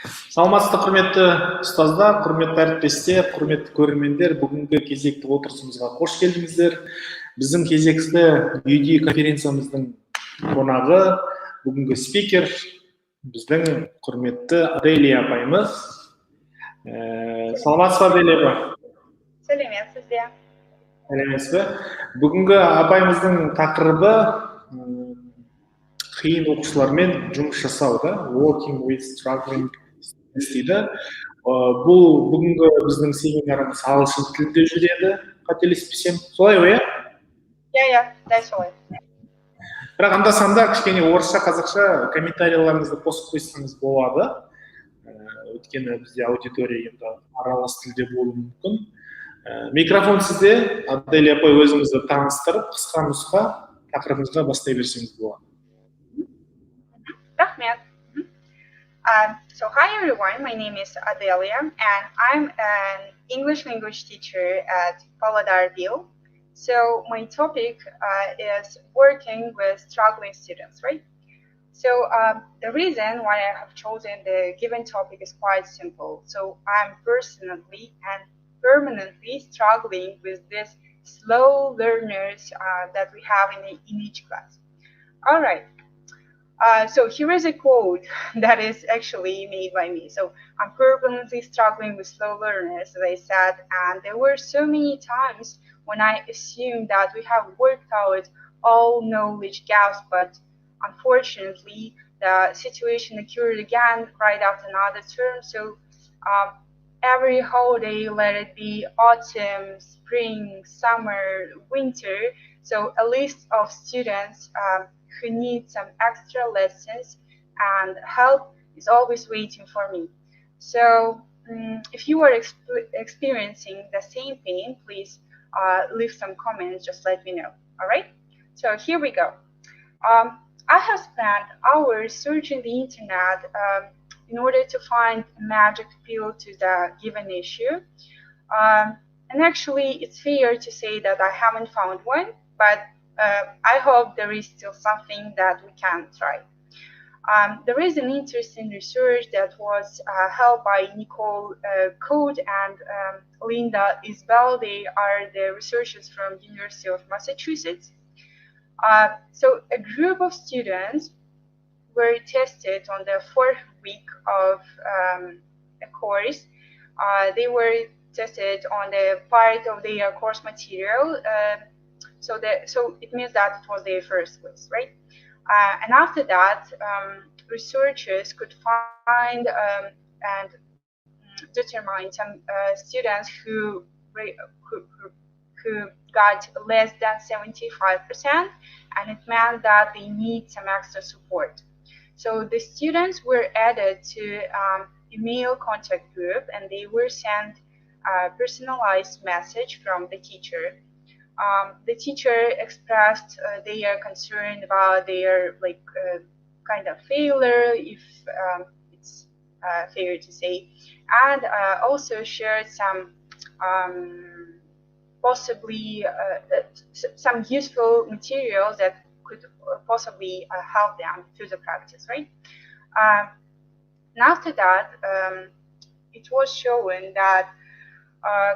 Саламатсыздар, құрметті ұстаздар, құрметті әріптестер, құрметті көрермендер, бүгінгі кезекті отырысымызға қош келдіңіздер. Біздің кезекті UDE конференциямыздың қонағы, бүгінгі спикер, біздің құрметті Аделия апайымыз. Саламатсыз ба, Аделия апай? Сәлеметсіз бе? Сәлеметсіз бе? Бүгінгі апайымыздың тақырыбы қиын оқушылармен жұмыс жасау, working with struggling дейді. Бұл бүгінгі біздің семинарымыз ағылшын тілінде жүреді, қателеспесем. Солай ғой, Иә, дәл солай. Бірақ анда-санда кішкене орысша, қазақша комментарийларыңызды қосып қойсаңыз болады. Өйткені бізде аудитория енді аралас тілде болуы мүмкін. Микрофон сізде. Аделия апай, өзіңізді таныстырып, қысқа нұсқа тақырыбымызға бастай берсеңіз болады. Рахмет. So hi everyone, my name is Adeliya and I'm an English language teacher at Pavlodarville. So my topic is working with struggling students, right? So the reason why I have chosen the given topic is quite simple. So I'm personally and permanently struggling with these slow learners that we have in each class. All right. So here is a quote that is actually made by me. So I'm permanently struggling with slow learners, as I said, and there were so many times when I assumed that we have worked out all knowledge gaps, but unfortunately the situation occurred again right after another term. So every holiday, let it be autumn, spring, summer, winter, so a list of students who need some extra lessons and help is always waiting for me. So if you are experiencing the same pain, please leave some comments, just let me know. All right, so here we go. I have spent hours searching the internet in order to find a magic pill to the given issue. And actually, it's fair to say that I haven't found one, but I hope there is still something that we can try. There is an interesting research that was held by Nicole Code and Linda Isbell. They are the researchers from the University of Massachusetts. So a group of students were tested on the fourth week of a course. They were tested on the part of their course material. So it means that it was their first quiz, right? And after that, researchers could find and determine some students who got less than 75%, and it meant that they need some extra support. So the students were added to email contact group, and they were sent a personalized message from the teacher. The teacher expressed their concern about their kind of failure, if it's fair to say, and also shared some possibly some useful materials that could possibly help them through the practice, right? And after that, it was shown that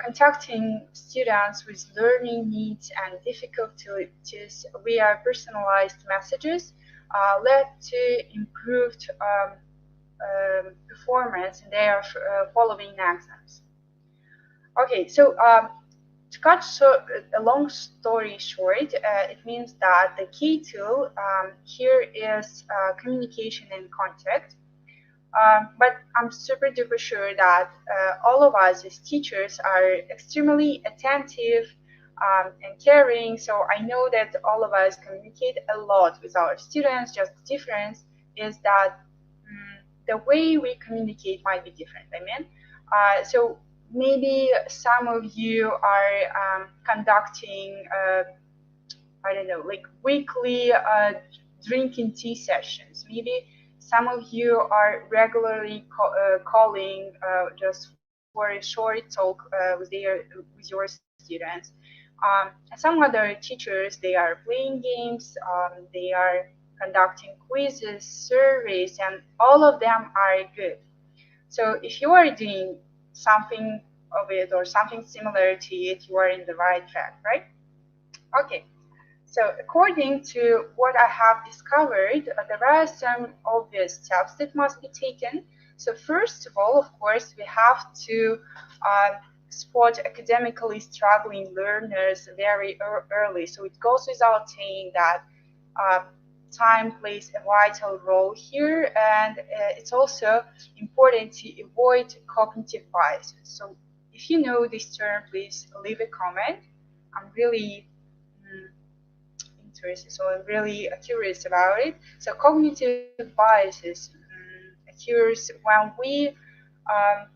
contacting students with learning needs and difficulties via personalized messages led to improved performance in their following exams. Okay, so to cut a long story short, it means that the key tool here is communication and contact. But I'm super duper sure that all of us as teachers are extremely attentive and caring. So I know that all of us communicate a lot with our students. Just the difference is that the way we communicate might be different. So maybe some of you are conducting, I don't know, like weekly drinking tea sessions. Maybe some of you are regularly calling just for a short talk with your students. Some other teachers, they are playing games, they are conducting quizzes, surveys, and all of them are good. So if you are doing something of it or something similar to it, you are in the right track, right? Okay. So according to what I have discovered, there are some obvious steps that must be taken. So first of all, of course, we have to spot academically struggling learners very early. So it goes without saying that uh, time plays a vital role here, and it's also important to avoid cognitive bias. So if you know this term, please leave a comment. I'm really interested, so I'm really curious about it. So cognitive biases occurs when we um,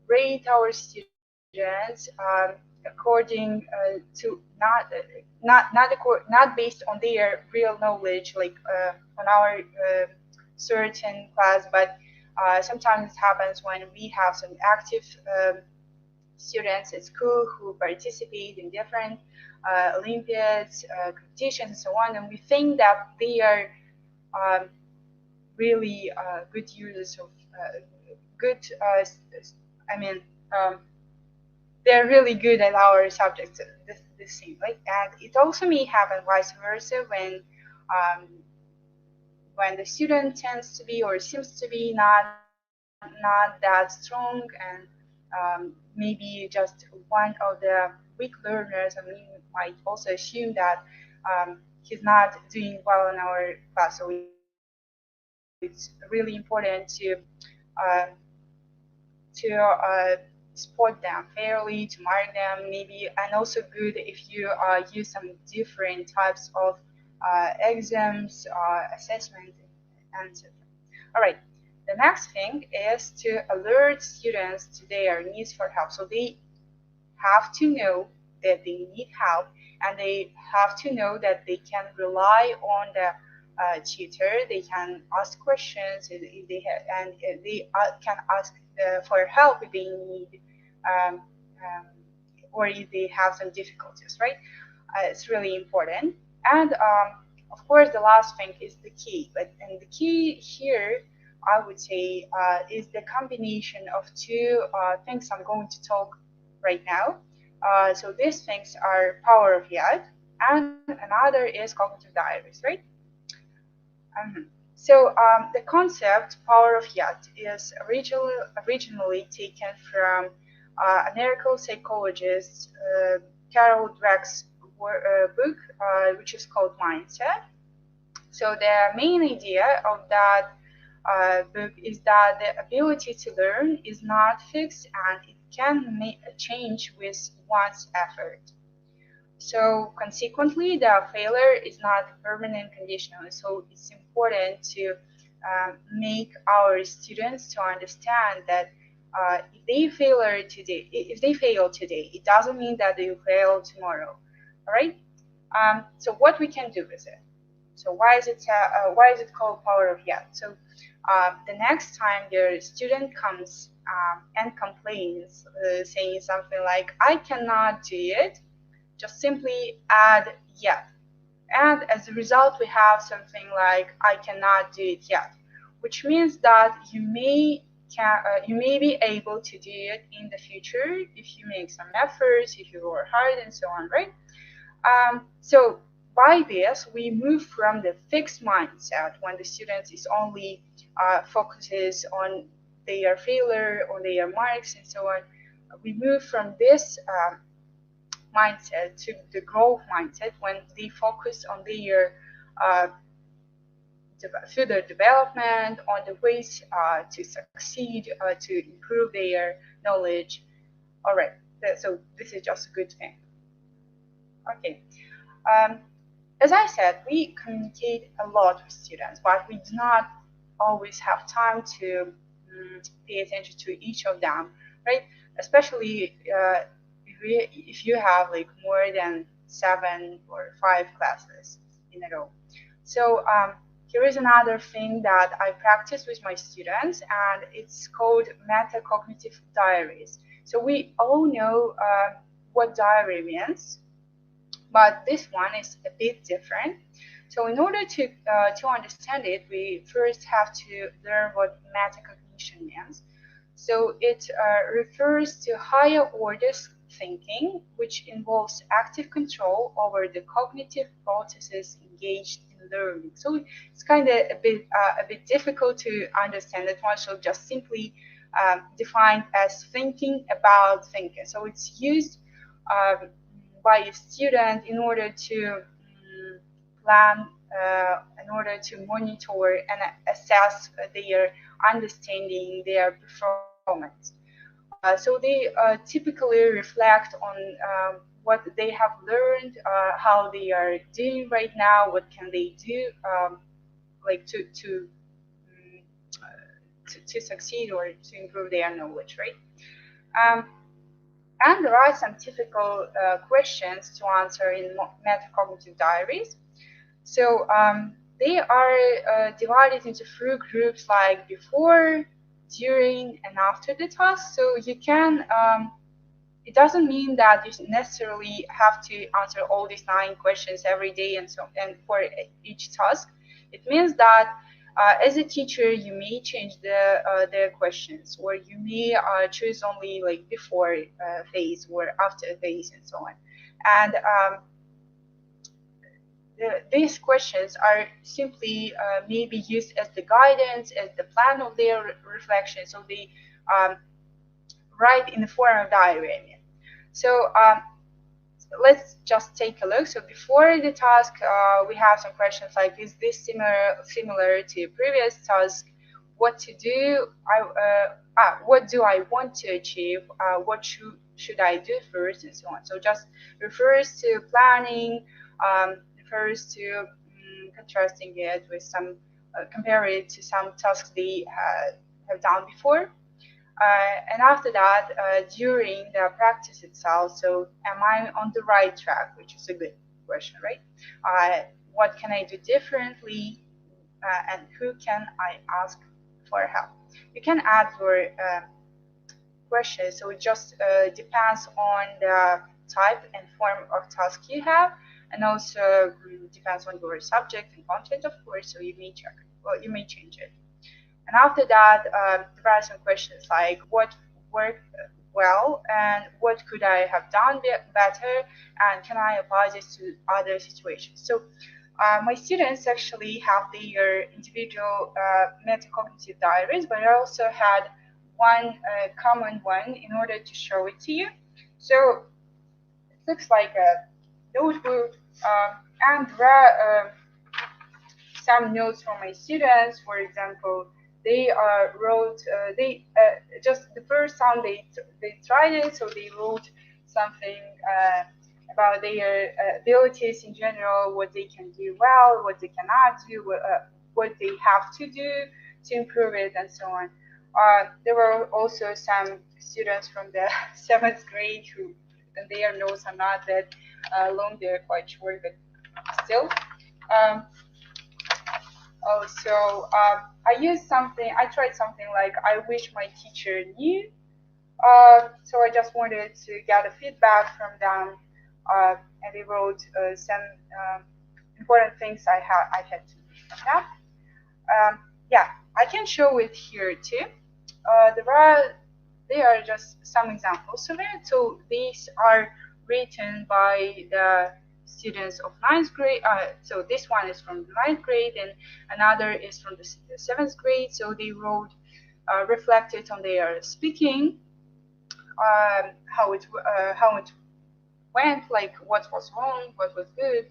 rate our students according to not based on their real knowledge, like on our certain class, but sometimes it happens when we have some active students at school who participate in different Olympiads, competitions, and so on, and we think that they are um, really good users of good. I mean, they're really good at our subjects. This thing, right? And it also may happen vice versa when the student tends to be or seems to be not that strong and maybe just one of the weak learners. I mean, might also assume that he's not doing well in our class. So it's really important uh, to spot them fairly, to mark them maybe, and also good if you use some different types of exams, assessment, and so on. All right. The next thing is to alert students to their needs for help. So they have to know that they need help, and they have to know that they can rely on the tutor. They can ask questions if they have, and they can ask for help if they need, um, um, or if they have some difficulties. Right? It's really important. And of course, the last thing is the key. And the key here, I would say, is the combination of two things I'm going to talk right now. So these things are power of yet, and another is cognitive diaries, right? So the concept power of yet is originally taken from American psychologist Carol Dweck's book, which is called Mindset. So the main idea of that book is that the ability to learn is not fixed and it can change with one's effort. So consequently, the failure is not permanent conditional. So it's important to make our students to understand that if they fail today, it doesn't mean that they will fail tomorrow. All right. So what we can do with it? So why is it called power of yet? So the next time your student comes and complains, saying something like "I cannot do it," just simply add yet. And as a result, we have something like I cannot do it yet, which means that you may be able to do it in the future if you make some efforts, if you work hard, and so on, right? So by this, we move from the fixed mindset when the student is only focuses on their failure, on their marks, and so on. We move from this mindset to the growth mindset when they focus on their uh, further development, on the ways to succeed, to improve their knowledge. All right, so this is just a good thing. Okay. Um, as I said, we communicate a lot with students, but we do not always have time to pay attention to each of them, right? Especially if you have like more than 7 or 5 classes in a row. So here is another thing that I practice with my students, and it's called metacognitive diaries. So we all know what diary means, but this one is a bit different. So in order to understand it, we first have to learn what metacognition cognition means. So it refers to higher order thinking, which involves active control over the cognitive processes engaged in learning. So it's kind of a bit difficult to understand that one should just simply defined as thinking about thinking. So it's used by a student in order to plan, in order to monitor and assess their understanding, their performance. So they typically reflect on what they have learned, how they are doing right now, what can they do, like to succeed or to improve their knowledge, right? And there are some typical questions to answer in metacognitive diaries. So they are divided into three groups, like before, during, and after the task. So you can, it doesn't mean that you necessarily have to answer all these 9 questions every day and for each task. It means that as a teacher, you may change the questions, or you may choose only like before phase or after phase and so on. And these questions are simply maybe used as the guidance, as the plan of their reflection. So they write in the form of diary. I mean. So let's just take a look. So before the task, we have some questions like, is this similar to previous task? What to do? What do I want to achieve? What should I do first, and so on. So just refers to planning, refers to contrasting it with some, compare it to some tasks they have done before. And after that, during the practice itself, so am I on the right track, which is a good question, right? What can I do differently, and who can I ask for help? You can add your questions, so it just depends on the type and form of task you have, and also depends on your subject and content, of course, so you may check, well, you may change it. And after that, there are some questions like, what worked well, and what could I have done better, and can I apply this to other situations? So my students actually have their individual metacognitive diaries, but I also had one common one in order to show it to you. So it looks like a notebook, and there are some notes from my students. For example, they wrote, just the first time they tried it, so they wrote something about their abilities in general, what they can do well, what they cannot do, what they have to do to improve it, and so on. There were also some students from the 7th grade who, and their notes are not that long, they're quite short, but still. Also, I tried something like, I wish my teacher knew. So I just wanted to get a feedback from them, and they wrote some important things I had to do from them. Yeah, I can show it here too. There are just some examples of it. So these are written by the students of 9th grade. So this one is from the 9th grade, and another is from the 7th grade. So they wrote, reflected on their speaking, how it went, like what was wrong, what was good,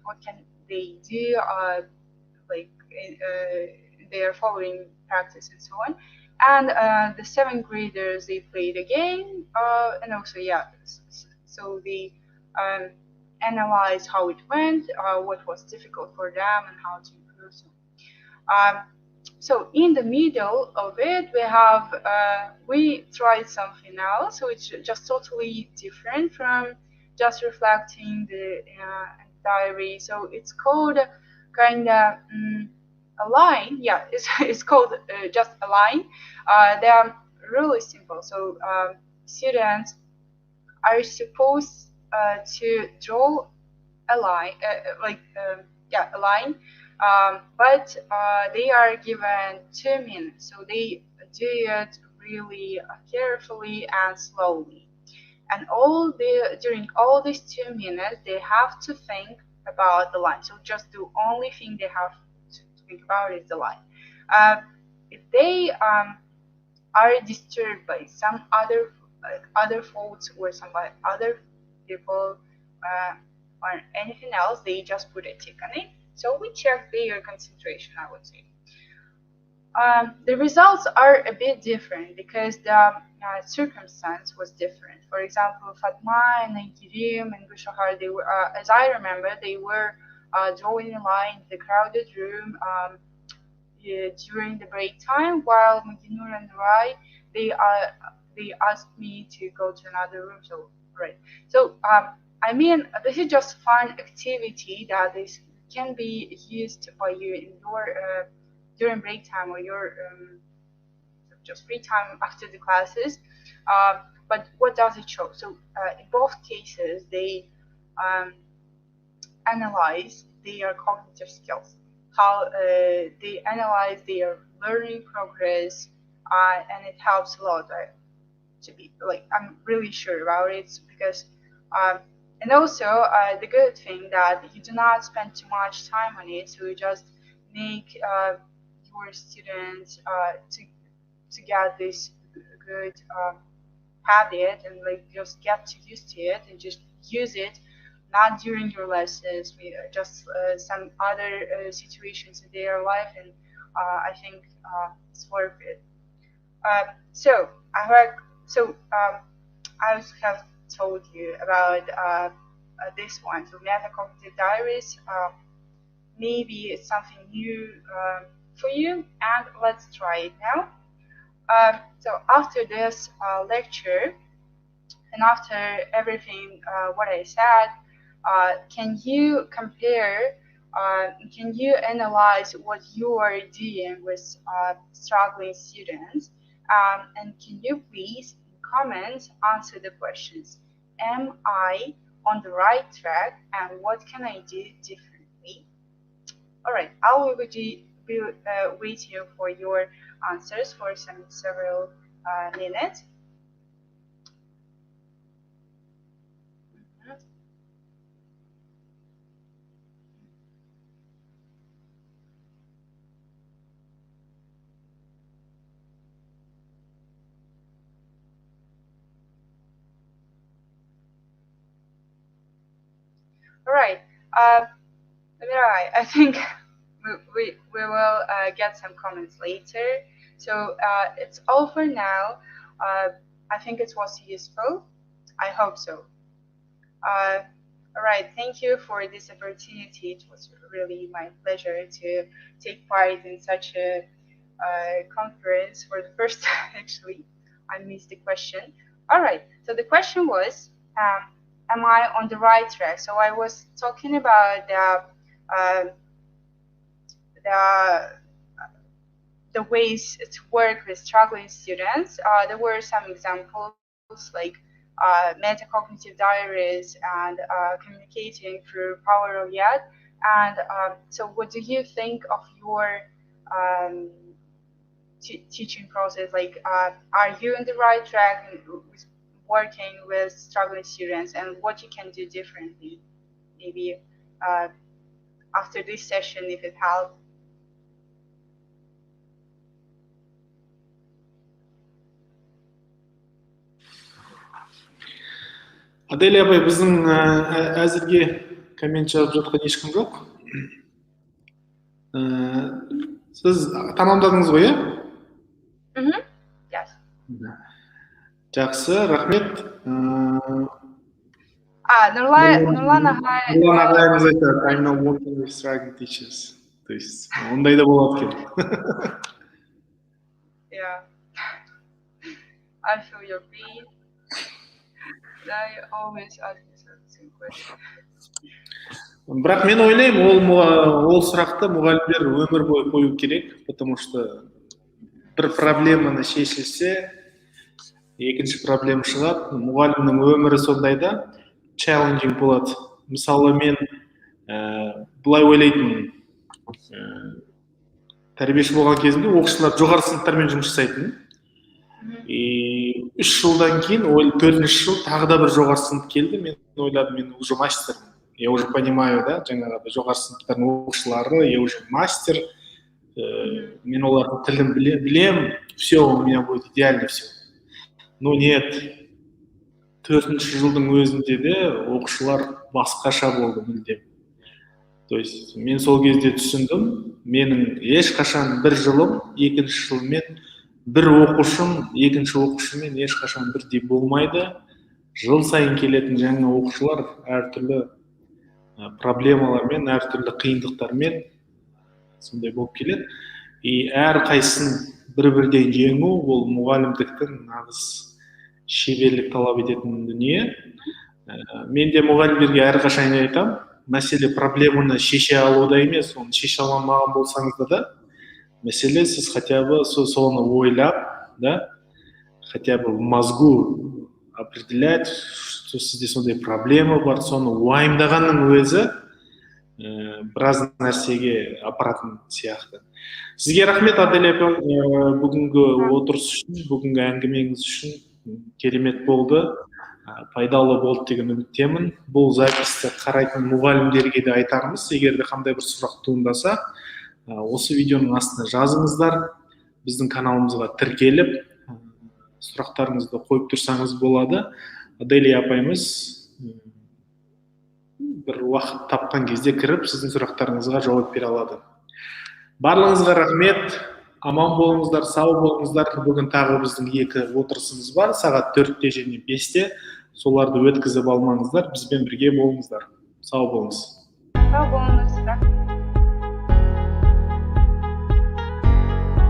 what can they do, like their following practice and so on. And the 7th graders, they played a game, and also, yeah, so they analyze how it went, what was difficult for them, and how to improve. So in the middle of it, we tried something else. So it's just totally different from just reflecting the diary. So it's called kind of a line. Yeah, it's called just a line. They are really simple. So students are supposed to draw a line, a line, but they are given 2 minutes. So they do it really carefully and slowly. And during all these 2 minutes, they have to think about the line. So just the only thing they have to think about is the line. If they are disturbed by some other faults or some other people or anything else, they just put a tick on it. So we check their concentration, I would say. The results are a bit different because the circumstance was different. For example, Fatma and Kirim and Gushahar, they were, as I remember, they were drawing a line in the crowded room during the break time, while Maginur and Rai, they asked me to go to another room. So right. So I mean, this is just fun activity that is can be used by you in your during break time or your just free time after the classes. But what does it show? So in both cases, they analyze their cognitive skills, how they analyze their learning progress, and it helps a lot. To be like, I'm really sure about it because, and also the good thing that you do not spend too much time on it, so you just make your students to get this good habit and like just get used to it and just use it not during your lessons, just some other situations in their life, and I think it's worth it. So I have told you about this one, so Metacognitive diaries. Maybe it's something new for you, and let's try it now. So after this lecture, and after everything what I said, can you compare, can you analyze what you are doing with struggling students? And can you please, in comments, answer the questions. Am I on the right track, and what can I do differently? All right, I will be waiting for your answers for several minutes. All right, I think we will get some comments later. So it's all for now. I think it was useful. I hope so. All right, thank you for this opportunity. It was really my pleasure to take part in such a conference for the first time, actually. I missed the question. All right, so the question was, am I on the right track? So I was talking about the ways to work with struggling students. There were some examples like metacognitive diaries and communicating through power of yet. And so what do you think of your teaching process? Like, are you on the right track with working with struggling students, and what you can do differently? Maybe after this session, if it helped. Аделия апай, біздің әзірге коммент жазып жатқан ешкім жоқ. Сіз тамамдадыңыз ғой, иә? Yes. Жақсы, рахмет. Нұрлан ағайымыз айтады, I'm not working with struggling teachers. То есть, ондай да болады екен. Yeah. I feel your pain. I always ask myself the same question. Бірақ мен ойлаймын, ол сұрақты мұғалімдер өмір бойы қою керек, потому что бір проблеманы шешілсе, екінші проблема шығады. Мұғалімнің өмірі сондайда challenging болады. Мысалы, мен былай ойлайтын, тәрбиеші болған кезімде оқушылар жоғары сыныптармен жұмыс жасайтын. Үш жылдан кейін, 4-ші жыл тағы да бір жоғары сынып келді. Мен ойладым, мен уже мастермін. Я уже понимаю, да, жаңағы жоғары сыныптардың оқушылары, я уже мастер. Мен олардың тілін білем, все, у меня будет идеально все. Но нет, 4-ші жылдың өзінде де оқушылар басқаша болды мүлдем. То есть мен сол кезде түсіндім, менің ешқашан бір жылым, 2-ші жылмен бір оқушым, 2-ші оқушымен ешқашан бірдей болмайды. Жыл сайын келетін жаңа оқушылар әртүрлі проблемалармен, әртүрлі қиындықтармен сондай болып келеді. И әрқайсысын бір-бірден жеңу ол мұғалімдіктің нағыз шеберлік талап ететін дүние. Мен де мұғалімдерге әрқашан айтамын, мәселе проблеманы шеше алуда емес, оны шеше алмаған болсаңыз да, мәселе сіз хотя бы соны ойлап, да, хотя бы в мозгу определять, что сізде сондай проблема бар, соны уайымдағанның өзі біраз нәрсеге апаратын сияқты. Сізге рахмет, Аделия, бүгінгі отырыс үшін, бүгінгі әңгімеңіз үшін керемет болды, пайдалы болды деген үміттемін. Бұл записті қарайтын мұғалімдерге де айтармыз, егер де қандай бір сұрақ туындаса, осы видеоның астына жазыңыздар, біздің каналымызға тіркеліп, сұрақтарыңызды қойып тұрсаңыз болады. Аделия апайымыз бір уақыт тапқан кезде кіріп, сіздің сұрақтарыңызға жауап бере алады. Барлығыңызға рахмет, аман болыңыздар, сау болыңыздар. Бүгін тағы біздің 2 отырысымыз бар, сағат 4-те және 5-те. Соларды өткізіп алмаңыздар, бізбен бірге болыңыздар. Сау болыңыз. Сау болыңыз.